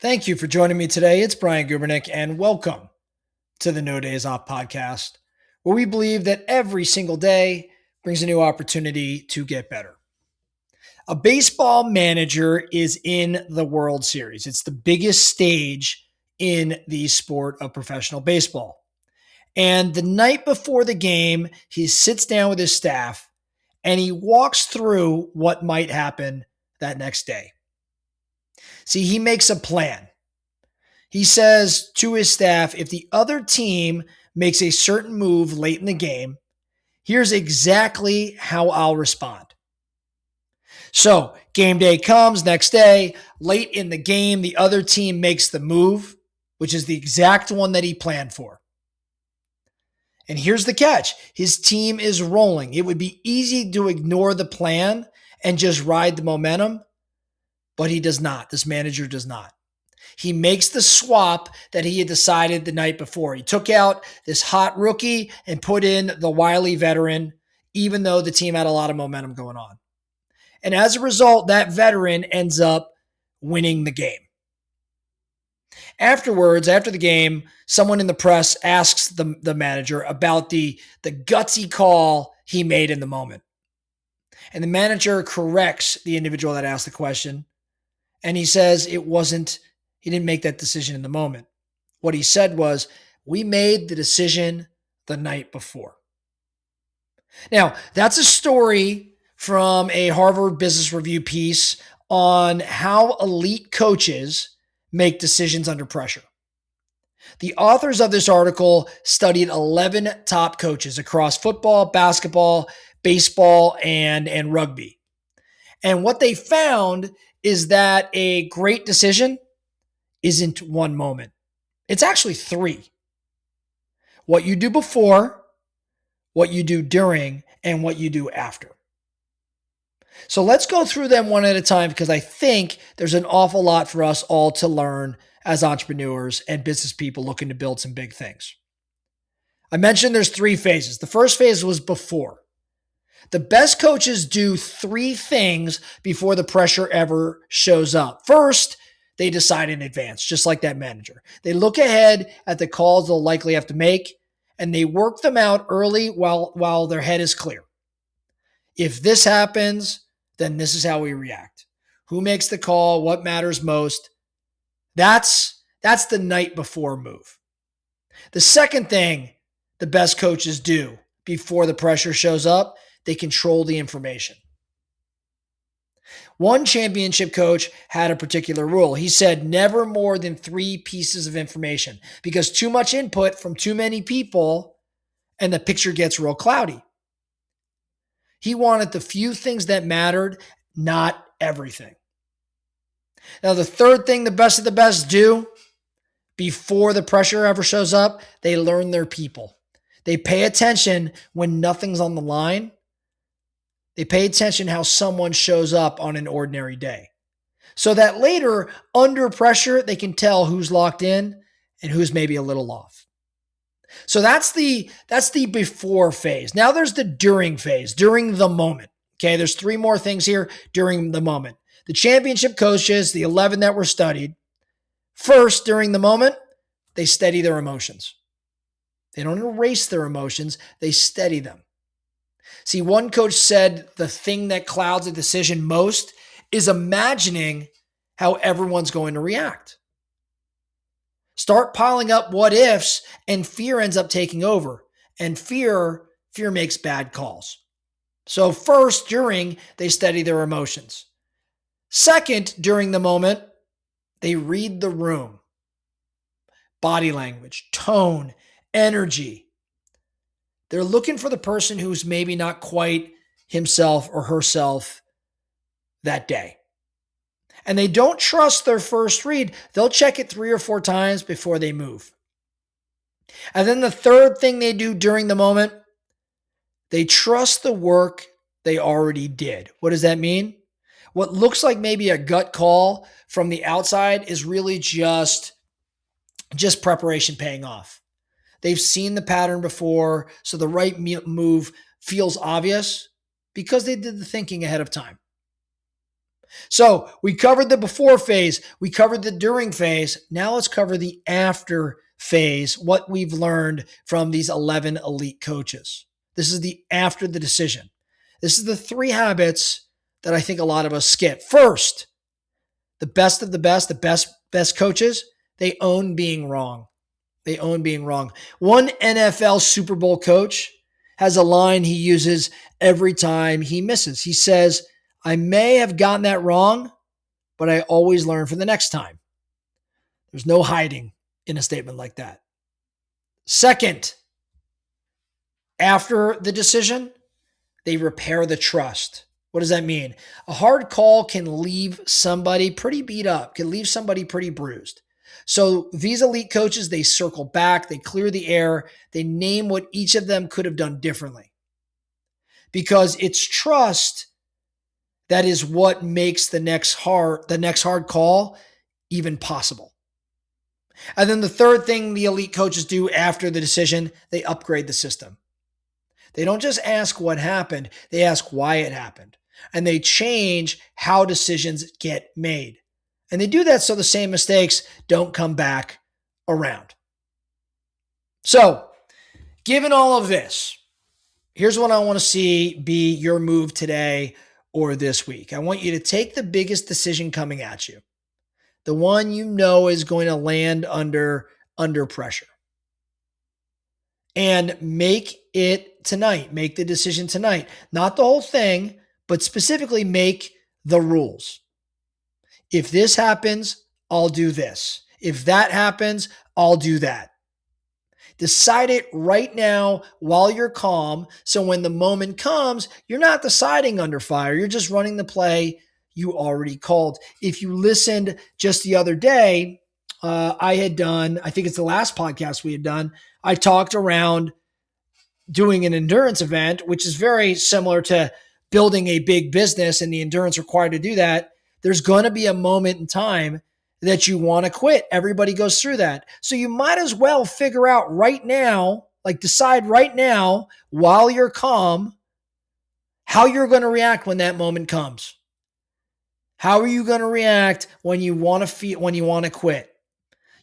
Thank you for joining me today. It's Brian Gubernick, and welcome to the No Days Off podcast, where we believe that every single day brings a new opportunity to get better. A baseball manager is in the World Series. It's the biggest stage in the sport of professional baseball. And the night before the game, he sits down with his staff and he walks through what might happen that next day. See, he makes a plan. He says to his staff, if the other team makes a certain move late in the game, here's exactly how I'll respond. So game day comes next day, late in the game, the other team makes the move, which is the exact one that he planned for. And here's the catch. His team is rolling. It would be easy to ignore the plan and just ride the momentum, but he does not. This manager does not. He makes the swap that he had decided the night before. He took out this hot rookie and put in the wily veteran, even though the team had a lot of momentum going on. And as a result, that veteran ends up winning the game. Afterwards, after the game, someone in the press asks the manager about the gutsy call he made in the moment. And the manager corrects the individual that asked the question. And he says he didn't make that decision in the moment. What he said was, we made the decision the night before. Now, that's a story from a Harvard Business Review piece on how elite coaches make decisions under pressure. The authors of this article studied 11 top coaches across football, basketball, baseball, and rugby. And what they found is that a great decision isn't one moment. It's actually three. What you do before, what you do during, and what you do after. So let's go through them one at a time because I think there's an awful lot for us all to learn as entrepreneurs and business people looking to build some big things. I mentioned there's three phases. The first phase was before. The best coaches do three things before the pressure ever shows up. First, they decide in advance, just like that manager. They look ahead at the calls they'll likely have to make, and they work them out early while their head is clear. If this happens, then this is how we react. Who makes the call? What matters most? That's the night before move. The second thing the best coaches do before the pressure shows up, they control the information. One championship coach had a particular rule. He said never more than 3 pieces of information because too much input from too many people and the picture gets real cloudy. He wanted the few things that mattered, not everything. Now, the third thing the best of the best do before the pressure ever shows up, they learn their people. They pay attention when nothing's on the line. They pay attention how someone shows up on an ordinary day. So that later, under pressure, they can tell who's locked in and who's maybe a little off. So that's the before phase. Now there's the during phase, during the moment. Okay, there's 3 more things here during the moment. The championship coaches, the 11 that were studied, first, during the moment, they steady their emotions. They don't erase their emotions, they steady them. See, one coach said the thing that clouds a decision most is imagining how everyone's going to react. Start piling up what ifs and fear ends up taking over. And fear makes bad calls. So first, during, they steady their emotions. Second, during the moment, they read the room. Body language, tone, energy. They're looking for the person who's maybe not quite himself or herself that day. And they don't trust their first read. They'll check it 3 or 4 times before they move. And then the third thing they do during the moment, they trust the work they already did. What does that mean? What looks like maybe a gut call from the outside is really just preparation paying off. They've seen the pattern before, so the right move feels obvious because they did the thinking ahead of time. So we covered the before phase. We covered the during phase. Now let's cover the after phase, what we've learned from these 11 elite coaches. This is the after the decision. This is the 3 habits that I think a lot of us skip. First, the best of the best coaches, they own being wrong. They own being wrong. One NFL Super Bowl coach has a line he uses every time he misses. He says, I may have gotten that wrong, but I always learn for the next time. There's no hiding in a statement like that. Second, after the decision, they repair the trust. What does that mean? A hard call can leave somebody pretty beat up, can leave somebody pretty bruised. So these elite coaches, they circle back, they clear the air, they name what each of them could have done differently. Because it's trust that is what makes the next hard call even possible. And then the third thing the elite coaches do after the decision, they upgrade the system. They don't just ask what happened, they ask why it happened. And they change how decisions get made. And they do that so the same mistakes don't come back around. So, given all of this, here's what I want to see be your move today or this week. I want you to take the biggest decision coming at you, the one you know is going to land under pressure, and make it tonight. Make the decision tonight. Not the whole thing, but specifically make the rules. If this happens, I'll do this. If that happens, I'll do that. Decide it right now while you're calm. So when the moment comes, you're not deciding under fire. You're just running the play you already called. If you listened just the other day, I think it's the last podcast we had done, I talked around doing an endurance event, which is very similar to building a big business and the endurance required to do that. There's going to be a moment in time that you want to quit. Everybody goes through that. So you might as well figure out right now, like decide right now while you're calm, how you're going to react when that moment comes. How are you going to react when you want to quit?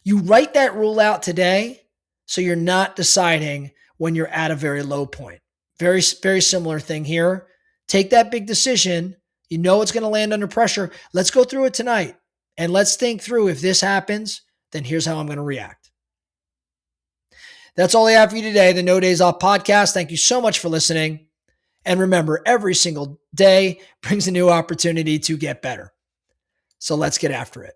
You write that rule out today so you're not deciding when you're at a very low point. Very, very similar thing here. Take that big decision. You know it's going to land under pressure. Let's go through it tonight. And let's think through, if this happens, then here's how I'm going to react. That's all I have for you today, the No Days Off podcast. Thank you so much for listening. And remember, every single day brings a new opportunity to get better. So let's get after it.